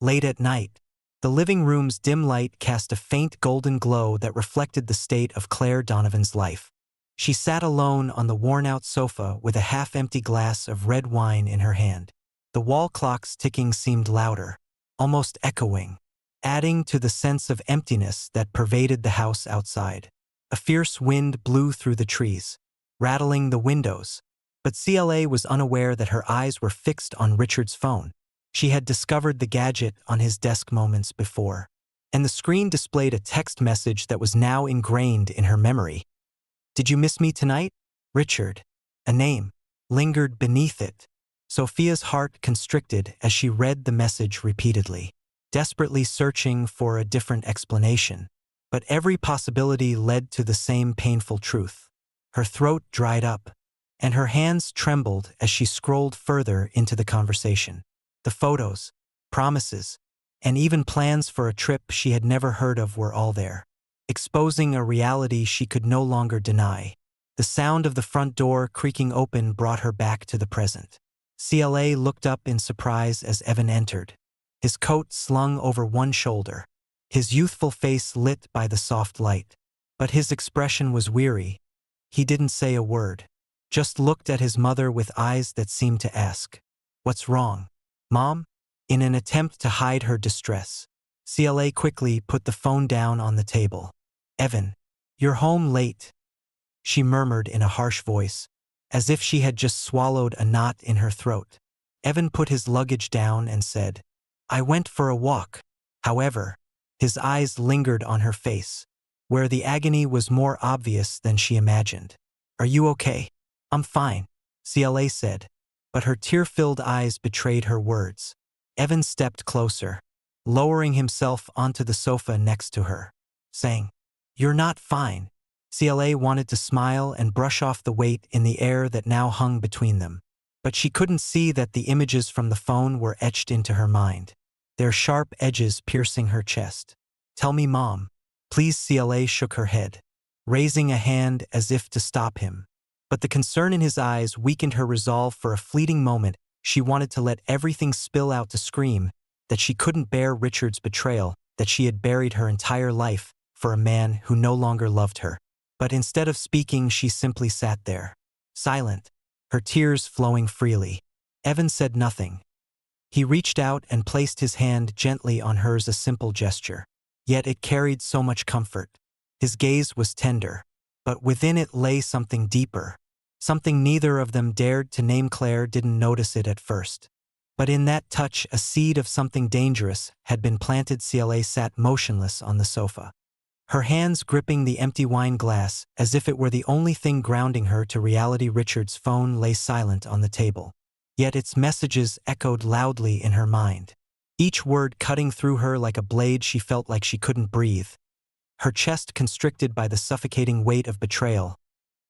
Late at night, the living room's dim light cast a faint golden glow that reflected the state of Claire Donovan's life. She sat alone on the worn-out sofa with a half-empty glass of red wine in her hand. The wall clock's ticking seemed louder, almost echoing, adding to the sense of emptiness that pervaded the house outside. A fierce wind blew through the trees, rattling the windows, but CLA was unaware that her eyes were fixed on Richard's phone. She had discovered the gadget on his desk moments before, and the screen displayed a text message that was now ingrained in her memory. "Did you miss me tonight? Richard." A name lingered beneath it. Sophia's heart constricted as she read the message repeatedly, desperately searching for a different explanation. But every possibility led to the same painful truth. Her throat dried up, and her hands trembled as she scrolled further into the conversation. The photos, promises, and even plans for a trip she had never heard of were all there, exposing a reality she could no longer deny. The sound of the front door creaking open brought her back to the present. CLA looked up in surprise as Evan entered, his coat slung over one shoulder, his youthful face lit by the soft light. But his expression was weary. He didn't say a word, just looked at his mother with eyes that seemed to ask, "What's wrong, Mom?" In an attempt to hide her distress, CLA quickly put the phone down on the table. "Evan, you're home late," she murmured in a harsh voice, as if she had just swallowed a knot in her throat. Evan put his luggage down and said, "I went for a walk." However, his eyes lingered on her face, where the agony was more obvious than she imagined. "Are you okay?" "I'm fine," CLA said, but her tear-filled eyes betrayed her words. Evan stepped closer, lowering himself onto the sofa next to her, saying, "You're not fine." CLA wanted to smile and brush off the weight in the air that now hung between them, but she couldn't see that the images from the phone were etched into her mind, their sharp edges piercing her chest. "Tell me, Mom, please." CLA shook her head, raising a hand as if to stop him. But the concern in his eyes weakened her resolve. For a fleeting moment, she wanted to let everything spill out, to scream that she couldn't bear Richard's betrayal, that she had buried her entire life for a man who no longer loved her. But instead of speaking, she simply sat there, silent, her tears flowing freely. Evan said nothing. He reached out and placed his hand gently on hers, a simple gesture. Yet it carried so much comfort. His gaze was tender, but within it lay something deeper, something neither of them dared to name. Claire didn't notice it at first, but in that touch a seed of something dangerous had been planted. CLA sat motionless on the sofa, her hands gripping the empty wine glass as if it were the only thing grounding her to reality. Richard's phone lay silent on the table, yet its messages echoed loudly in her mind, each word cutting through her like a blade. She felt like she couldn't breathe, her chest constricted by the suffocating weight of betrayal.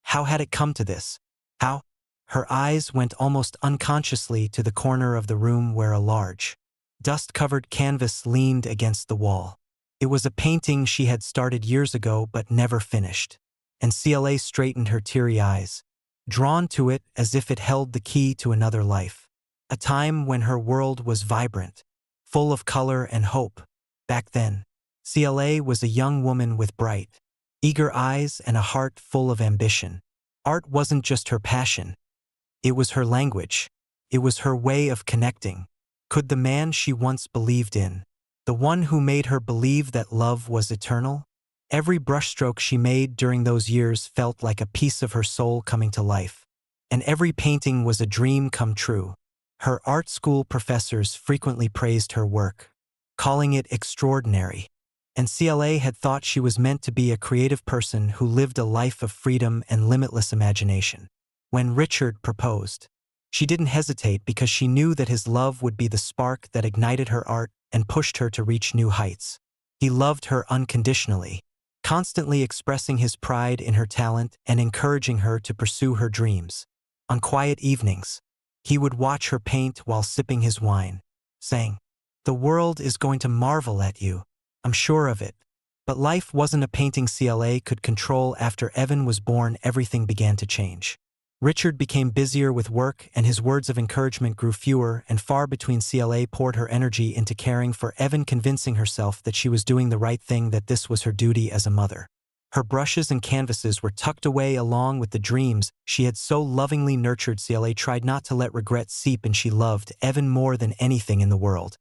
How had it come to this? How? Her eyes went almost unconsciously to the corner of the room where a large, dust-covered canvas leaned against the wall. It was a painting she had started years ago but never finished, and CLA straightened her teary eyes, drawn to it as if it held the key to another life, a time when her world was vibrant, full of color and hope. Back then, CLA was a young woman with bright, eager eyes and a heart full of ambition. Art wasn't just her passion. It was her language. It was her way of connecting. Could the man she once believed in, the one who made her believe that love was eternal? Every brushstroke she made during those years felt like a piece of her soul coming to life, and every painting was a dream come true. Her art school professors frequently praised her work, calling it extraordinary, and CLA had thought she was meant to be a creative person who lived a life of freedom and limitless imagination. When Richard proposed, she didn't hesitate because she knew that his love would be the spark that ignited her art and pushed her to reach new heights. He loved her unconditionally, constantly expressing his pride in her talent and encouraging her to pursue her dreams. On quiet evenings, he would watch her paint while sipping his wine, saying, "The world is going to marvel at you. I'm sure of it." But life wasn't a painting CLA could control. After Evan was born, everything began to change. Richard became busier with work, and his words of encouragement grew fewer and far between. CLA poured her energy into caring for Evan, convincing herself that she was doing the right thing, that this was her duty as a mother. Her brushes and canvases were tucked away along with the dreams she had so lovingly nurtured. CLA tried not to let regret seep in. She loved Evan more than anything in the world.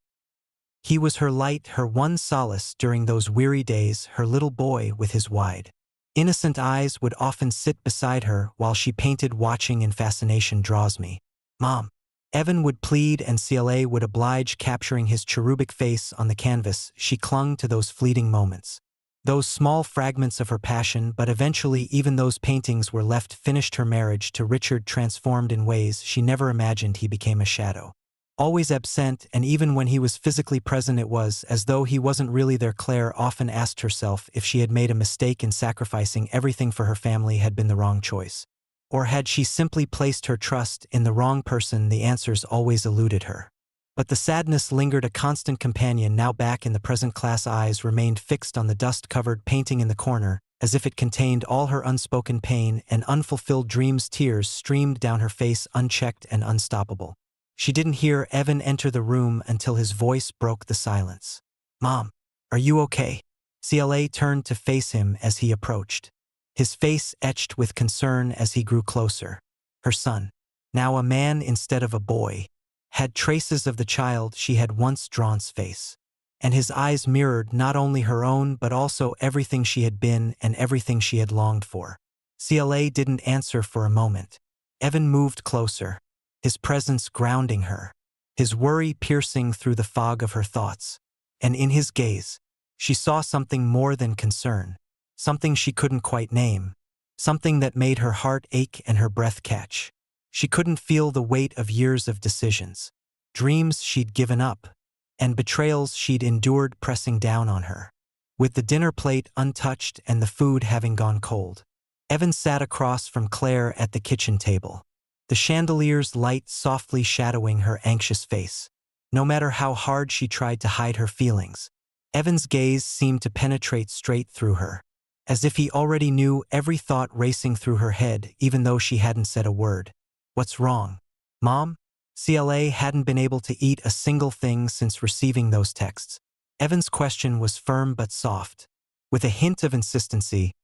He was her light, her one solace during those weary days. Her little boy with his wide, innocent eyes would often sit beside her while she painted, watching in fascination. "Draws me, Mom," Evan would plead, and CLA would oblige, capturing his cherubic face on the canvas. She clung to those fleeting moments, those small fragments of her passion, but eventually even those paintings were left finished. Her marriage to Richard transformed in ways she never imagined. He became a shadow, always absent, and even when he was physically present it was as though he wasn't really there. Claire often asked herself if she had made a mistake in sacrificing everything for her family. Had been the wrong choice? Or had she simply placed her trust in the wrong person? The answers always eluded her. But the sadness lingered, a constant companion. Now back in the present, Claire's eyes remained fixed on the dust-covered painting in the corner, as if it contained all her unspoken pain and unfulfilled dreams. Tears streamed down her face, unchecked and unstoppable. She didn't hear Evan enter the room until his voice broke the silence. "Mom, are you okay?" CLA turned to face him as he approached, his face etched with concern as he grew closer. Her son, now a man instead of a boy, had traces of the child she had once drawn's face, and his eyes mirrored not only her own but also everything she had been and everything she had longed for. CLA didn't answer for a moment. Evan moved closer, his presence grounding her, his worry piercing through the fog of her thoughts. And in his gaze, she saw something more than concern, something she couldn't quite name, something that made her heart ache and her breath catch. She couldn't feel the weight of years of decisions, dreams she'd given up, and betrayals she'd endured pressing down on her. With the dinner plate untouched and the food having gone cold, Evan sat across from Claire at the kitchen table, the chandelier's light softly shadowing her anxious face. No matter how hard she tried to hide her feelings, Evan's gaze seemed to penetrate straight through her, as if he already knew every thought racing through her head, even though she hadn't said a word. "What's wrong, Mom?" CLA hadn't been able to eat a single thing since receiving those texts. Evan's question was firm but soft, with a hint of insistency.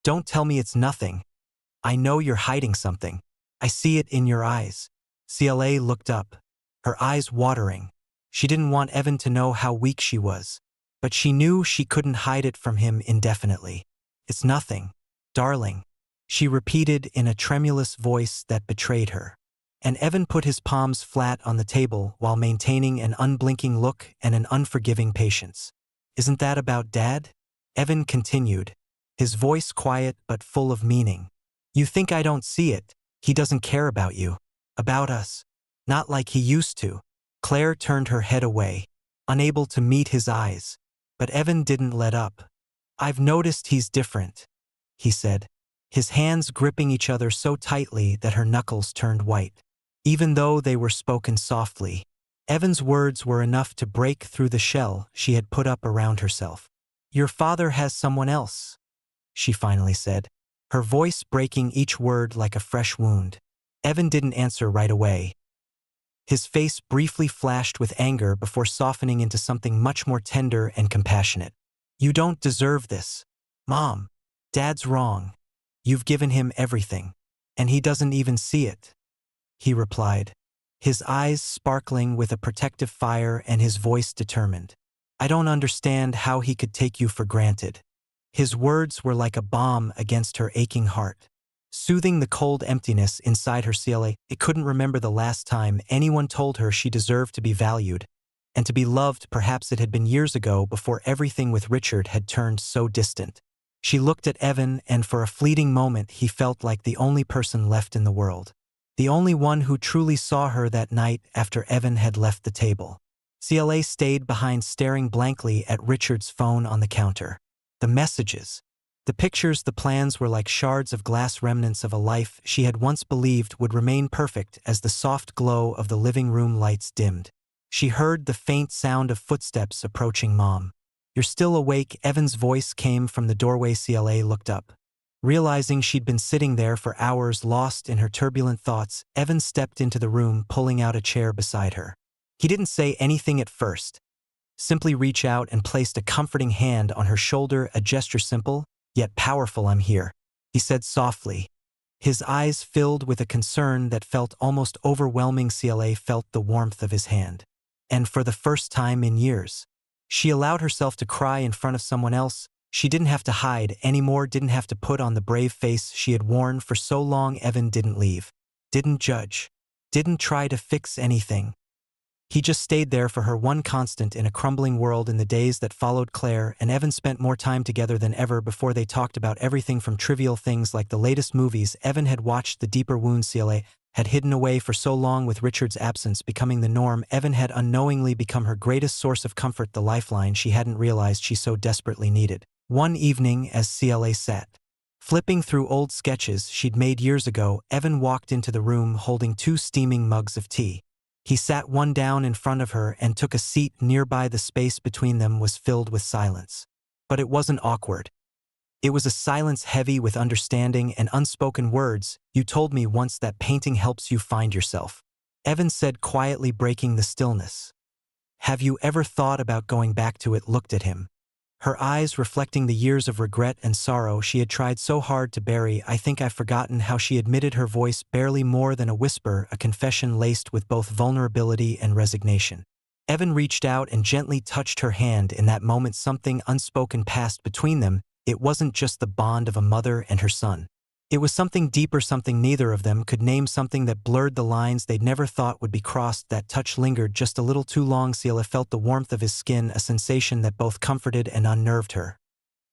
"Don't tell me it's nothing. I know you're hiding something. I see it in your eyes." CLA looked up, her eyes watering. She didn't want Evan to know how weak she was, but she knew she couldn't hide it from him indefinitely. "It's nothing, darling," she repeated in a tremulous voice that betrayed her. And Evan put his palms flat on the table while maintaining an unblinking look and an unforgiving patience. "Isn't that about Dad?" Evan continued, his voice quiet but full of meaning. "You think I don't see it? He doesn't care about you, about us. Not like he used to." Claire turned her head away, unable to meet his eyes. But Evan didn't let up. "I've noticed he's different," he said, his hands gripping each other so tightly that her knuckles turned white. Even though they were spoken softly, Evan's words were enough to break through the shell she had put up around herself. "Your father has someone else," she finally said, her voice breaking each word like a fresh wound. Evan didn't answer right away. His face briefly flashed with anger before softening into something much more tender and compassionate. "You don't deserve this, Mom. Dad's wrong. You've given him everything, and he doesn't even see it," he replied, his eyes sparkling with a protective fire and his voice determined. "I don't understand how he could take you for granted." His words were like a balm against her aching heart, soothing the cold emptiness inside her. CLA couldn't remember the last time anyone told her she deserved to be valued and to be loved. Perhaps it had been years ago, before everything with Richard had turned so distant. She looked at Evan, and for a fleeting moment he felt like the only person left in the world, the only one who truly saw her. That night, after Evan had left the table, CLA stayed behind, staring blankly at Richard's phone on the counter. The messages, the pictures, the plans were like shards of glass, remnants of a life she had once believed would remain perfect. As the soft glow of the living room lights dimmed, she heard the faint sound of footsteps approaching. "Mom, you're still awake?" Evan's voice came from the doorway. CLA looked up. Realizing she'd been sitting there for hours lost in her turbulent thoughts, Evan stepped into the room, pulling out a chair beside her. He didn't say anything at first, simply reached out and placed a comforting hand on her shoulder, a gesture simple, yet powerful. "I'm here," he said softly. His eyes filled with a concern that felt almost overwhelming. Cla felt the warmth of his hand. And for the first time in years, she allowed herself to cry in front of someone else. She didn't have to hide anymore, didn't have to put on the brave face she had worn for so long. Evan didn't leave, didn't judge, didn't try to fix anything. He just stayed there for her, one constant in a crumbling world. In the days that followed, Claire and Evan spent more time together than ever before. They talked about everything from trivial things like the latest movies Evan had watched, the deeper wounds Cla had hidden away for so long. With Richard's absence becoming the norm, Evan had unknowingly become her greatest source of comfort, the lifeline she hadn't realized she so desperately needed. One evening, as Cla sat flipping through old sketches she'd made years ago, Evan walked into the room holding 2 steaming mugs of tea. He sat one down in front of her and took a seat nearby. The space between them was filled with silence. But it wasn't awkward. It was a silence heavy with understanding and unspoken words. "You told me once that painting helps you find yourself," Evan said quietly, breaking the stillness. "Have you ever thought about going back to it?" Looked at him, her eyes reflecting the years of regret and sorrow she had tried so hard to bury. "I think I've forgotten how," she admitted, her voice barely more than a whisper, a confession laced with both vulnerability and resignation. Evan reached out and gently touched her hand. In that moment, something unspoken passed between them. It wasn't just the bond of a mother and her son. It was something deeper, something neither of them could name, something that blurred the lines they'd never thought would be crossed. That touch lingered just a little too long. Cla felt the warmth of his skin, a sensation that both comforted and unnerved her.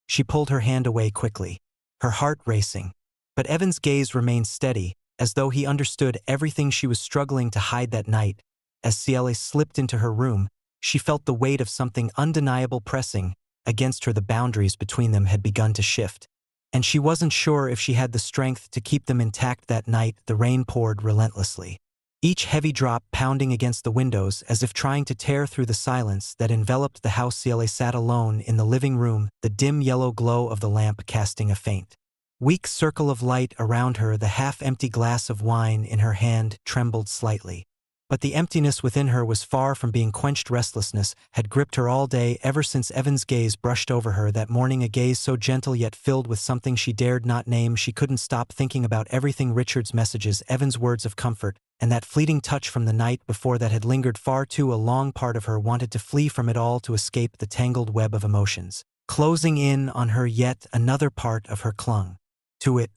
She pulled her hand away quickly, her heart racing. But Evan's gaze remained steady, as though he understood everything she was struggling to hide that night. As Cla slipped into her room, she felt the weight of something undeniable pressing against her. The boundaries between them had begun to shift, and she wasn't sure if she had the strength to keep them intact. That night, the rain poured relentlessly, each heavy drop pounding against the windows as if trying to tear through the silence that enveloped the house. Cla sat alone in the living room, the dim yellow glow of the lamp casting a faint, weak circle of light around her. The half-empty glass of wine in her hand trembled slightly. But the emptiness within her was far from being quenched. Restlessness had gripped her all day, ever since Evan's gaze brushed over her that morning, a gaze so gentle yet filled with something she dared not name. She couldn't stop thinking about everything: Richard's messages, Evan's words of comfort, and that fleeting touch from the night before that had lingered far too long. Part of her wanted to flee from it all, to escape the tangled web of emotions closing in on her, yet another part of her clung to it,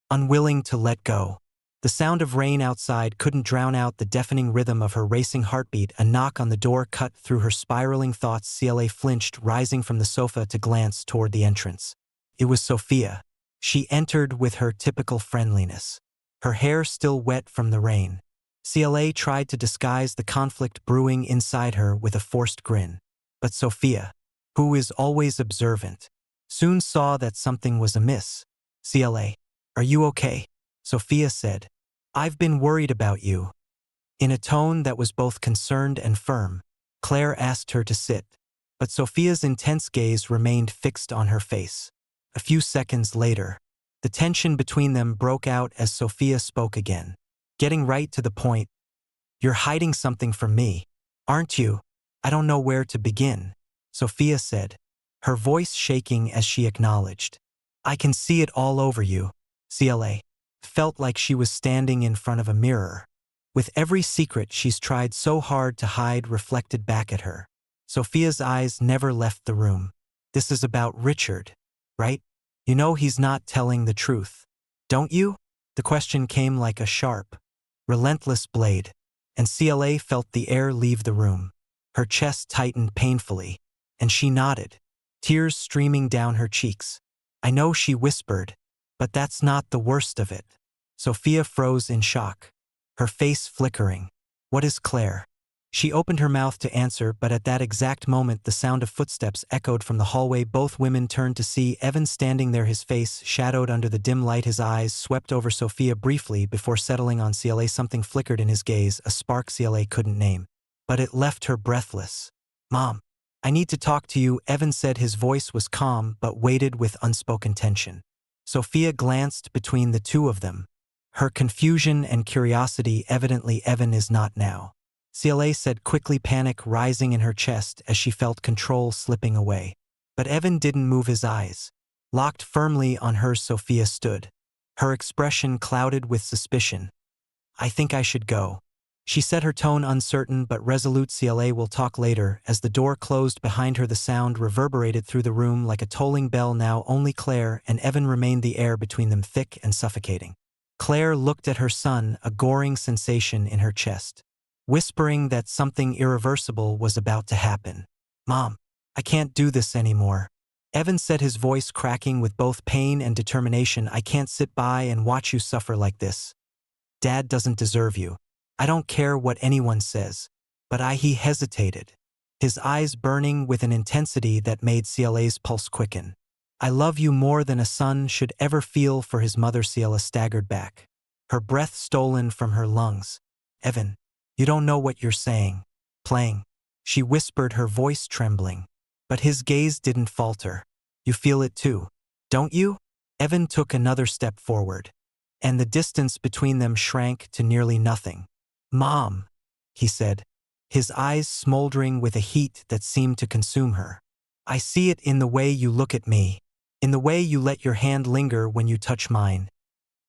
unwilling to let go. The sound of rain outside couldn't drown out the deafening rhythm of her racing heartbeat. A knock on the door cut through her spiraling thoughts. Cla flinched, rising from the sofa to glance toward the entrance. It was Sophia. She entered with her typical friendliness, her hair still wet from the rain. Cla tried to disguise the conflict brewing inside her with a forced grin. But Sophia, who is always observant, soon saw that something was amiss. "Cla, are you okay?" Sophia said. "I've been worried about you." In a tone that was both concerned and firm, Claire asked her to sit, but Sophia's intense gaze remained fixed on her face. A few seconds later, the tension between them broke out as Sophia spoke again, getting right to the point. "You're hiding something from me, aren't you?" "I don't know where to begin," Sophia said, her voice shaking as she acknowledged. "I can see it all over you." Cla felt like she was standing in front of a mirror, with every secret she's tried so hard to hide reflected back at her. Sophia's eyes never left the room. "This is about Richard, right? You know he's not telling the truth, don't you?" The question came like a sharp, relentless blade, and Cla felt the air leave the room. Her chest tightened painfully, and she nodded, tears streaming down her cheeks. "I know," she whispered, "but that's not the worst of it." Sophia froze in shock, her face flickering. "What is Claire?" She opened her mouth to answer, but at that exact moment the sound of footsteps echoed from the hallway. Both women turned to see Evan standing there, his face shadowed under the dim light. His eyes swept over Sophia briefly before settling on Cla. Something flickered in his gaze, a spark Cla couldn't name, but it left her breathless. "Mom, I need to talk to you," Evan said. His voice was calm but weighted with unspoken tension. Sophia glanced between the two of them. Her confusion and curiosity evidently Evan is not now. CLA said quickly, panic rising in her chest as she felt control slipping away. But Evan didn't move his eyes. Locked firmly on hers, Sophia stood. Her expression clouded with suspicion. I think I should go, she said, her tone uncertain but resolute. CLA will talk later. As the door closed behind her, the sound reverberated through the room like a tolling bell. Now only Claire and Evan remained, the air between them thick and suffocating. Claire looked at her son, a goring sensation in her chest, whispering that something irreversible was about to happen. Mom, I can't do this anymore, Evan said, his voice cracking with both pain and determination. I can't sit by and watch you suffer like this. Dad doesn't deserve you. I don't care what anyone says. But he hesitated, his eyes burning with an intensity that made CLA's pulse quicken. I love you more than a son should ever feel for his mother. CLA staggered back, her breath stolen from her lungs. Evan, you don't know what you're saying. Playing, she whispered, her voice trembling. But his gaze didn't falter. You feel it too, don't you? Evan took another step forward, and the distance between them shrank to nearly nothing. Mom, he said, his eyes smoldering with a heat that seemed to consume her. I see it in the way you look at me, in the way you let your hand linger when you touch mine.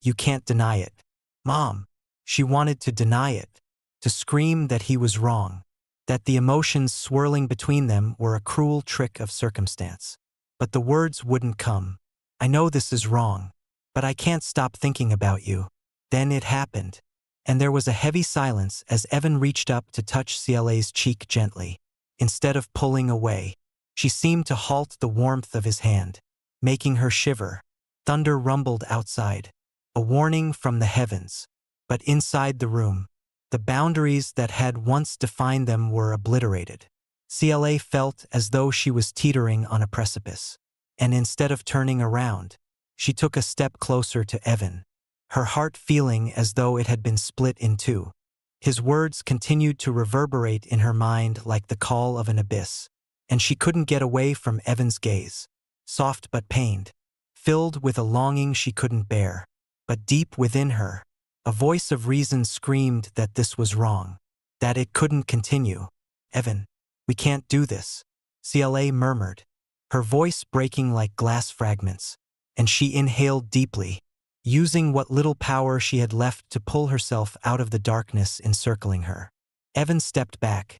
You can't deny it. Mom, she wanted to deny it, to scream that he was wrong, that the emotions swirling between them were a cruel trick of circumstance. But the words wouldn't come. I know this is wrong, but I can't stop thinking about you. Then it happened, and there was a heavy silence as Evan reached up to touch CLA's cheek gently. Instead of pulling away, she seemed to halt the warmth of his hand, making her shiver. Thunder rumbled outside, a warning from the heavens. But inside the room, the boundaries that had once defined them were obliterated. CLA felt as though she was teetering on a precipice. And instead of turning around, she took a step closer to Evan, her heart feeling as though it had been split in two. His words continued to reverberate in her mind like the call of an abyss, and she couldn't get away from Evan's gaze, soft but pained, filled with a longing she couldn't bear. But deep within her, a voice of reason screamed that this was wrong, that it couldn't continue. Evan, we can't do this, CLA murmured, her voice breaking like glass fragments, and she inhaled deeply, using what little power she had left to pull herself out of the darkness encircling her. Evan stepped back.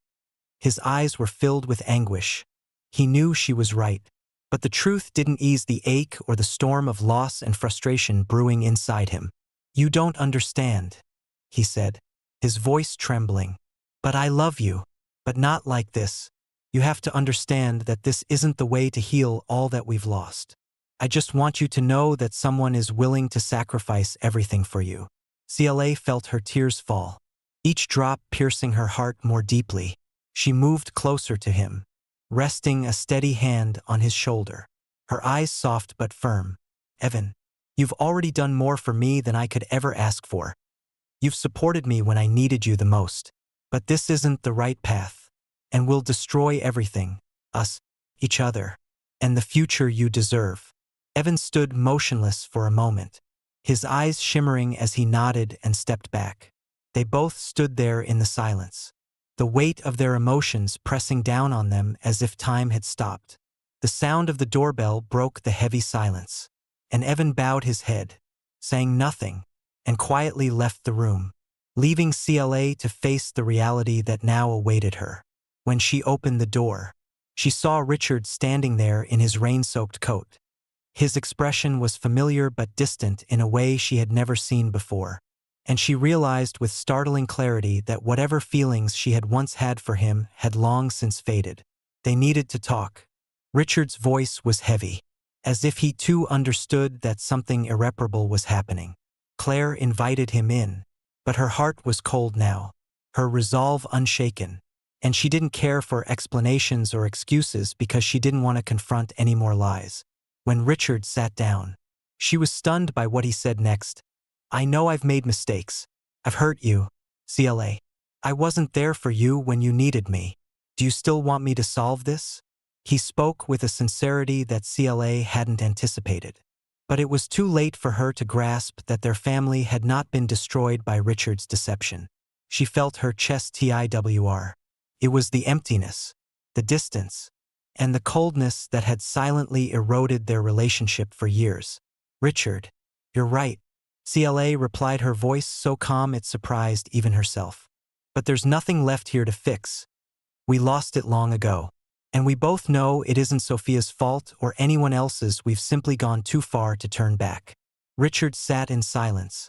His eyes were filled with anguish. He knew she was right, but the truth didn't ease the ache or the storm of loss and frustration brewing inside him. You don't understand, he said, his voice trembling. But I love you, but not like this. You have to understand that this isn't the way to heal all that we've lost. I just want you to know that someone is willing to sacrifice everything for you. CLA felt her tears fall, each drop piercing her heart more deeply. She moved closer to him, resting a steady hand on his shoulder, her eyes soft but firm. Evan, you've already done more for me than I could ever ask for. You've supported me when I needed you the most. But this isn't the right path, and will destroy everything, us, each other, and the future you deserve. Evan stood motionless for a moment, his eyes shimmering as he nodded and stepped back. They both stood there in the silence, the weight of their emotions pressing down on them as if time had stopped. The sound of the doorbell broke the heavy silence, and Evan bowed his head, saying nothing, and quietly left the room, leaving CLA to face the reality that now awaited her. When she opened the door, she saw Richard standing there in his rain-soaked coat. His expression was familiar but distant in a way she had never seen before, and she realized with startling clarity that whatever feelings she had once had for him had long since faded. They needed to talk. Richard's voice was heavy, as if he too understood that something irreparable was happening. Claire invited him in, but her heart was cold now, her resolve unshaken, and she didn't care for explanations or excuses because she didn't want to confront any more lies. When Richard sat down, she was stunned by what he said next. I know I've made mistakes. I've hurt you, CLA. I wasn't there for you when you needed me. Do you still want me to solve this? He spoke with a sincerity that CLA hadn't anticipated. But it was too late for her to grasp that their family had not been destroyed by Richard's deception. She felt her chest tiwr. It was the emptiness, the distance, and the coldness that had silently eroded their relationship for years. "Richard, you're right," CLA replied, her voice so calm it surprised even herself. "But there's nothing left here to fix. We lost it long ago. And we both know it isn't Sophia's fault or anyone else's. We've simply gone too far to turn back." Richard sat in silence.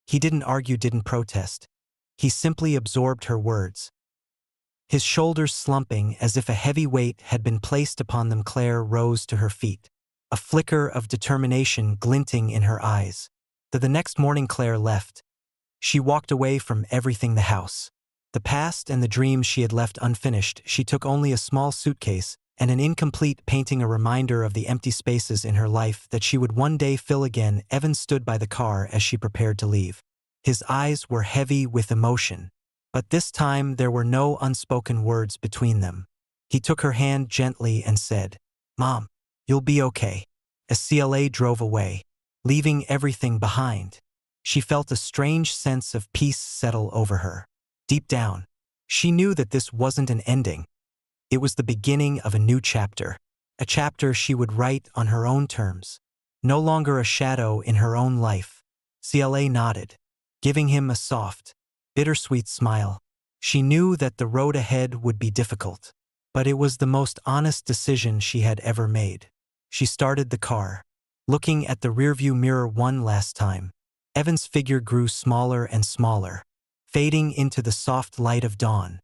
He didn't argue, didn't protest. He simply absorbed her words. His shoulders slumping as if a heavy weight had been placed upon them, Claire rose to her feet, a flicker of determination glinting in her eyes. The next morning Claire left. She walked away from everything, the house, the past and the dreams she had left unfinished. She took only a small suitcase and an incomplete painting, a reminder of the empty spaces in her life that she would one day fill again. Evan stood by the car as she prepared to leave. His eyes were heavy with emotion, but this time there were no unspoken words between them. He took her hand gently and said, "Mom, you'll be okay." As CLA drove away, leaving everything behind, she felt a strange sense of peace settle over her. Deep down, she knew that this wasn't an ending. It was the beginning of a new chapter, a chapter she would write on her own terms, no longer a shadow in her own life. CLA nodded, giving him a soft, bittersweet smile. She knew that the road ahead would be difficult, but it was the most honest decision she had ever made. She started the car, looking at the rearview mirror one last time. Evan's figure grew smaller and smaller, fading into the soft light of dawn.